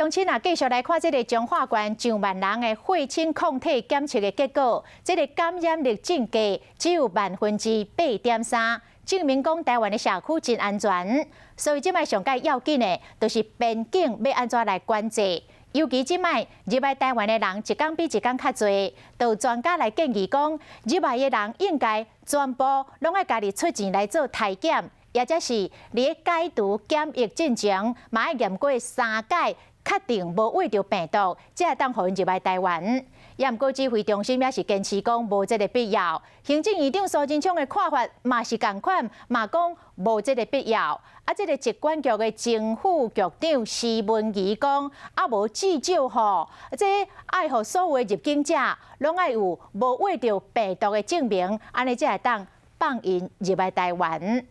乡亲啊，继续来看这个彰化县上万人的血清抗体检测的结果，这个感染力正低，只有8.3%，证明讲台湾的社区真安全。所以即摆上界要紧的，就是边境要安怎来管制。尤其即摆入来台湾的人一天比一天较侪，有专家来建议讲，入来的人应该全部拢爱家己出钱来做体检，或者是伫解除检疫进前，嘛要验过3届。 确定无畏着病毒，才会当互因入来台湾。也毋过指挥中心也是坚持讲无这个必要。行政院长苏贞昌的看法嘛是共款，嘛讲无这个必要。啊，这个疾管局的政府局长施文仪讲，啊无至少吼，这爱互所有的入境者拢爱有无畏着病毒的证明，安尼才会当放因入来台湾。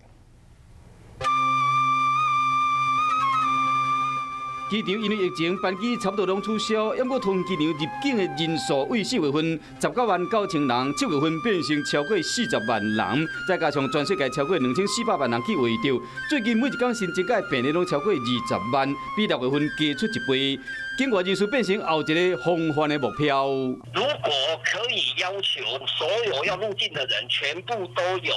机场因为疫情，班机差不多拢取消，要过通机场入境的人数为4月份19万9千人，7月份变成超过40万人，再加上全世界超过2400万人去围着，最近每一天新增加病例拢超过20万，比6月份加出1倍。境外人数变成后一个防范的目标。如果可以要求所有要入境的人全部都有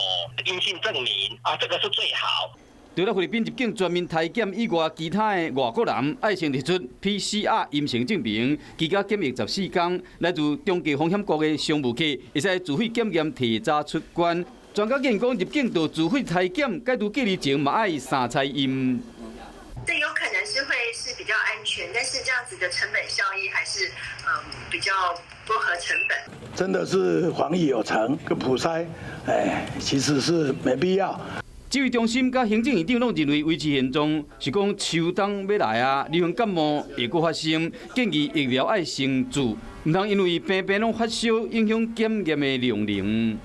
阴性证明啊，这个是最好。 除了菲律宾入境全面体检以外，其他的外国人爱先提出 PCR 阴性证明，居家检疫14天。来自中继风险国的商务客会使自费检验提早出关。专家建议讲，入境到自费体检，解除隔离前嘛爱3采阴。这有可能是会是比较安全，但是这样子的成本效益还是比较不合成本。真的是防疫有成，跟普筛，其实是没必要。 指挥中心甲行政院长拢认为维持现状，是讲秋冬要来啊，流行感冒会阁发生，建议疫苗爱先注，唔通因为病拢发烧，影响检验的量能。